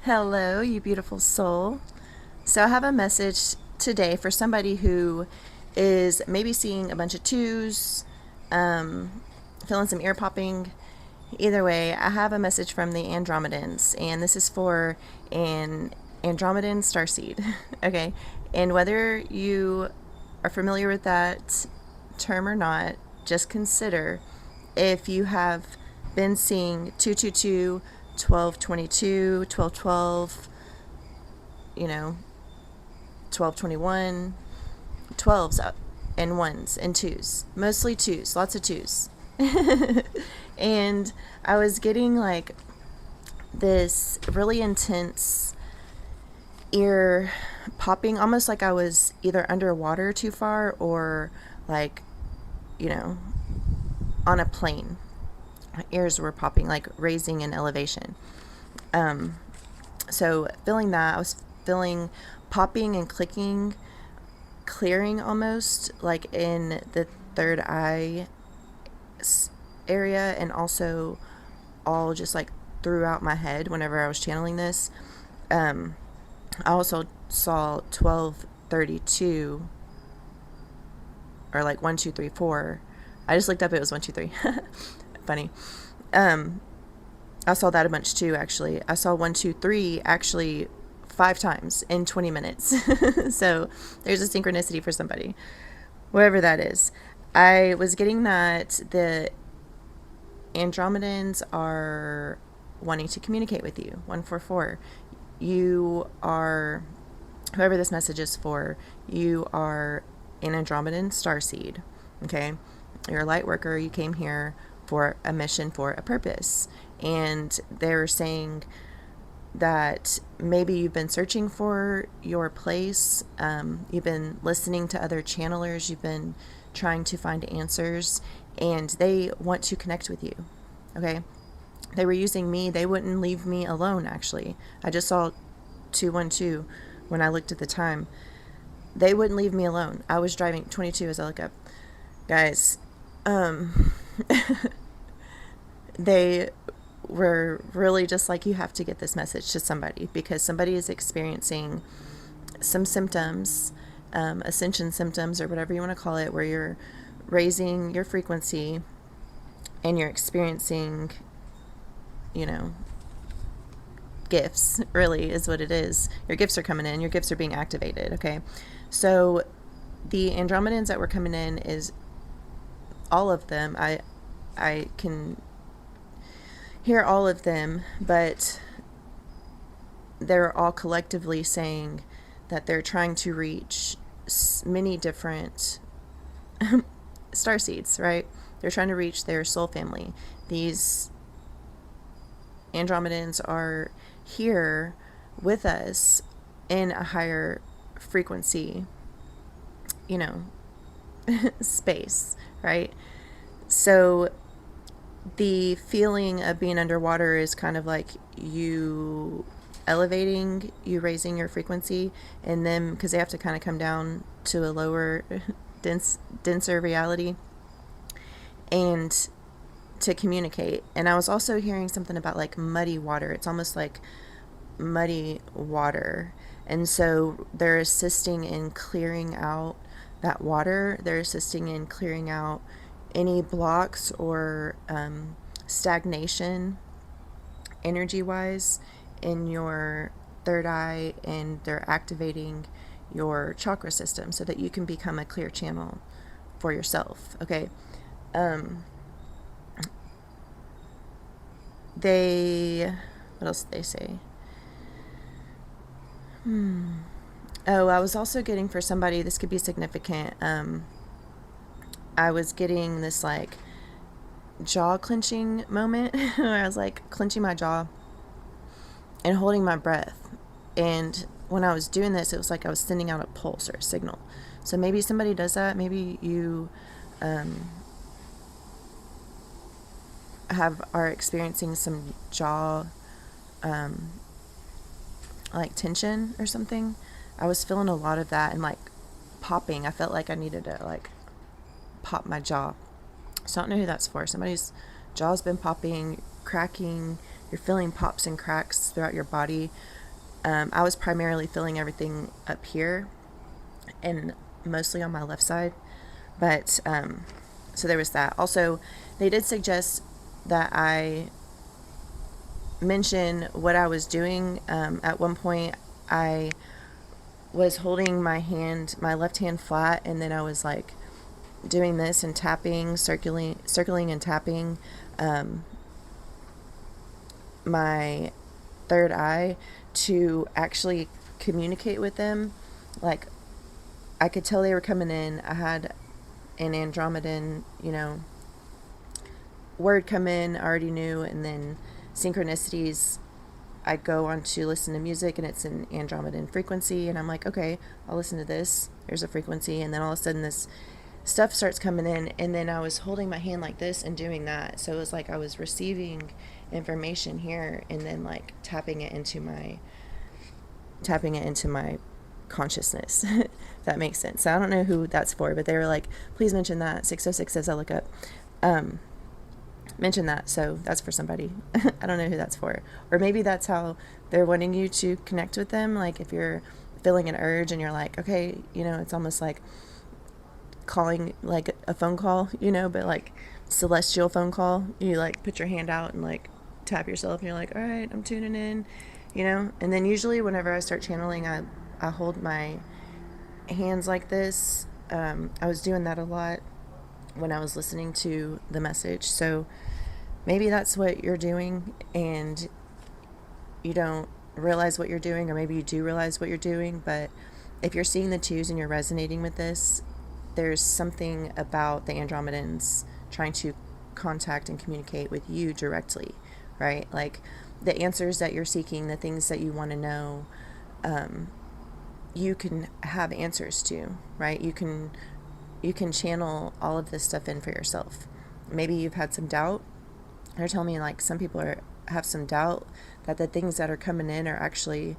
Hello, you beautiful soul. So, I have a message today for somebody who is maybe seeing a bunch of twos, feeling some ear popping. Either way, I have a message from the Andromedans, and this is for an Andromedan starseed. Okay, and whether you are familiar with that term or not, just consider if you have been seeing 222, 1222, 1212, you know, 1221, 12s and ones and twos, mostly twos, lots of twos. And I was getting like this really intense ear popping, almost like I was either underwater too far or like, you know, on a plane. My ears were popping, like raising in elevation. So feeling that, I was feeling popping and clicking, clearing almost, like in the third eye area, and also all just like throughout my head whenever I was channeling this. I also saw 1232, or like 1234. I just looked up, it was 123. Funny. I saw that a bunch too, actually. I saw 123 actually 5 times in 20 minutes. So there's a synchronicity for somebody, wherever that is. I was getting that the Andromedans are wanting to communicate with you. 144. You are, whoever this message is for, you are an Andromedan starseed. Okay? You're a light worker. You came here for a mission, for a purpose. And they're saying that maybe you've been searching for your place. You've been listening to other channelers. You've been trying to find answers, and they want to connect with you. Okay? They were using me. They wouldn't leave me alone, actually. I just saw 212 when I looked at the time. They wouldn't leave me alone. I was driving 22 as I look up. Guys, they were really just like, you have to get this message to somebody, because somebody is experiencing some symptoms, ascension symptoms, or whatever you want to call it, where you're raising your frequency and you're experiencing, gifts, really is what it is. Your gifts are coming in, your gifts are being activated. Okay, so the Andromedans that were coming in is all of them. I can hear all of them, but they're all collectively saying that they're trying to reach many different starseeds, right? They're trying to reach their soul family. These Andromedans are here with us in a higher frequency, space, right? So the feeling of being underwater is kind of like you elevating, you raising your frequency, and then because they have to kind of come down to a lower, denser reality, and to communicate. And I was also hearing something about like muddy water. It's almost like muddy water, and so they're assisting in clearing out that water. They're assisting in clearing out any blocks or stagnation energy wise in your third eye, and they're activating your chakra system so that you can become a clear channel for yourself. Okay. What else did they say? Oh, I was also getting for somebody, this could be significant. I was getting this like jaw clenching moment where I was like clenching my jaw and holding my breath. And when I was doing this, it was like I was sending out a pulse or a signal. So maybe somebody does that. Maybe you are experiencing some jaw like tension or something. I was feeling a lot of that and like popping. I felt like I needed to like pop my jaw. So I don't know who that's for. Somebody's jaw's been popping, cracking, you're feeling pops and cracks throughout your body. I was primarily feeling everything up here and mostly on my left side. But so there was that. Also, they did suggest that I mention what I was doing. At one point, I was holding my left hand flat, and then I was like doing this and tapping, circling and tapping my third eye to actually communicate with them. Like, I could tell they were coming in. I had an Andromedan, word come in, I already knew, and then synchronicities, I go on to listen to music and it's an Andromedan frequency, and I'm like, okay, I'll listen to this. There's a frequency, and then all of a sudden this stuff starts coming in, and then I was holding my hand like this and doing that. So it was like I was receiving information here and then like tapping it into my consciousness. If that makes sense. So I don't know who that's for, but they were like, please mention that. 606 as I look up. Mention that. So that's for somebody. I don't know who that's for. Or maybe that's how they're wanting you to connect with them. Like if you're feeling an urge and you're like, okay, it's almost like calling like a phone call, but like celestial phone call. You like put your hand out and like tap yourself and you're like, all right, I'm tuning in, and then usually whenever I start channeling, I hold my hands like this. I was doing that a lot when I was listening to the message. So maybe that's what you're doing and you don't realize what you're doing, or maybe you do realize what you're doing. But if you're seeing the twos and you're resonating with this, there's something about the Andromedans trying to contact and communicate with you directly, right? Like the answers that you're seeking, the things that you want to know, you can have answers to, right? You can channel all of this stuff in for yourself. Maybe you've had some doubt. They're telling me like some people have some doubt that the things that are coming in are actually,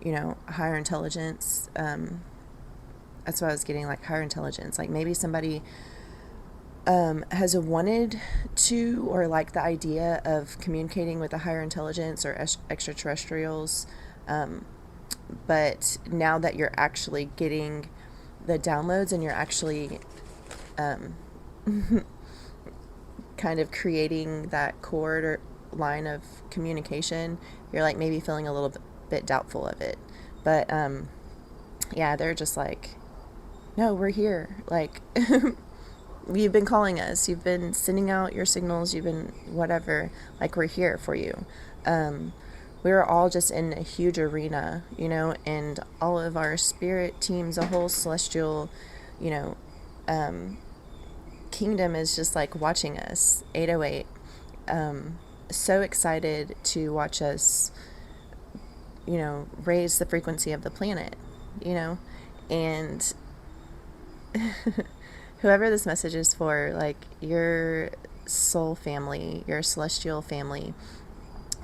higher intelligence. That's what I was getting, like higher intelligence. Like maybe somebody has wanted to, or like the idea of communicating with a higher intelligence or extraterrestrials. But now that you're actually getting the downloads and you're actually kind of creating that cord or line of communication, you're like maybe feeling a little bit doubtful of it. But yeah, they're just like, no, we're here. Like, you've been calling us, you've been sending out your signals, you've been whatever, like we're here for you. We're all just in a huge arena, and all of our spirit teams, a whole celestial, kingdom is just like watching us. 808. So excited to watch us, raise the frequency of the planet, and whoever this message is for, like your soul family, your celestial family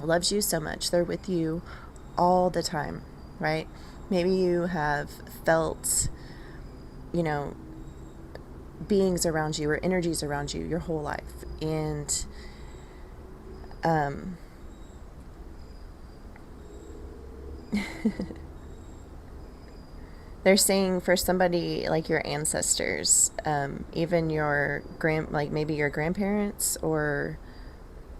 loves you so much. They're with you all the time, right? Maybe you have felt, beings around you or energies around you your whole life. And they're saying for somebody like your ancestors, even your maybe your grandparents, or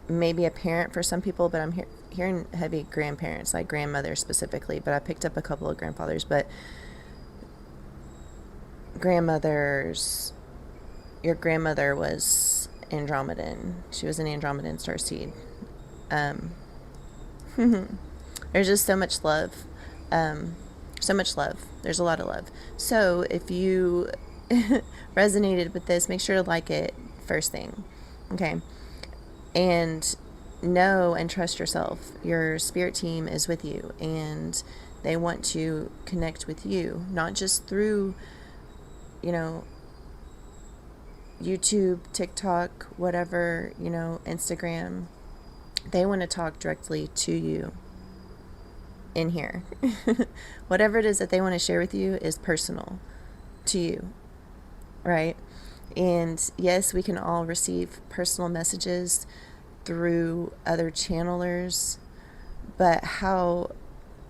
maybe a parent for some people, but I'm hearing heavy grandparents, like grandmother specifically, but I picked up a couple of grandfathers. But grandmothers, your grandmother was Andromedan. She was an Andromedan starseed. There's just so much love. So much love. There's a lot of love. So if you resonated with this, make sure to like it first thing. Okay. And know and trust yourself. Your spirit team is with you, and they want to connect with you, not just through, YouTube, TikTok, whatever, Instagram. They want to talk directly to you in here. Whatever it is that they want to share with you is personal to you, right? And yes, we can all receive personal messages through other channelers, but how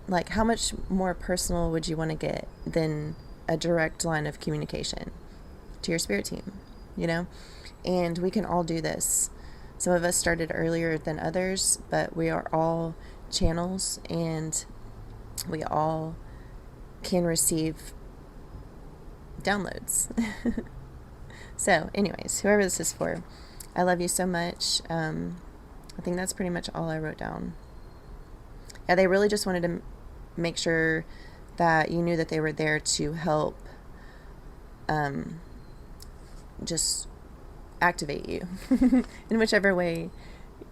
much more personal would you want to get than a direct line of communication to your spirit team, you know? And we can all do this. Some of us started earlier than others, but we are all channels, and we all can receive downloads. So anyways, whoever this is for, I love you so much. I think that's pretty much all I wrote down. Yeah, they really just wanted to make sure that you knew that they were there to help just activate you in whichever way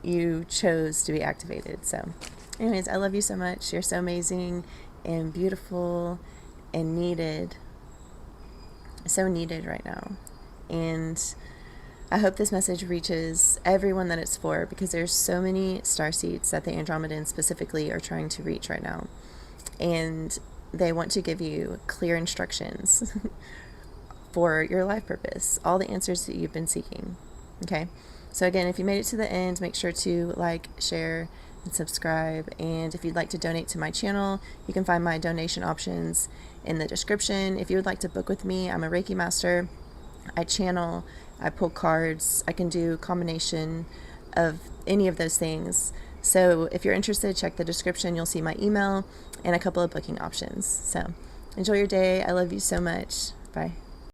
you chose to be activated. So anyways, I love you so much. You're so amazing and beautiful and needed. So needed right now. And I hope this message reaches everyone that it's for, because there's so many starseeds that the Andromedans specifically are trying to reach right now. And they want to give you clear instructions for your life purpose, all the answers that you've been seeking. Okay? So again, if you made it to the end, make sure to like, share, and subscribe. And if you'd like to donate to my channel, you can find my donation options in the description. If you would like to book with me, I'm a Reiki master. I channel, I pull cards, I can do a combination of any of those things. So if you're interested, check the description. You'll see my email and a couple of booking options. So enjoy your day. I love you so much. Bye.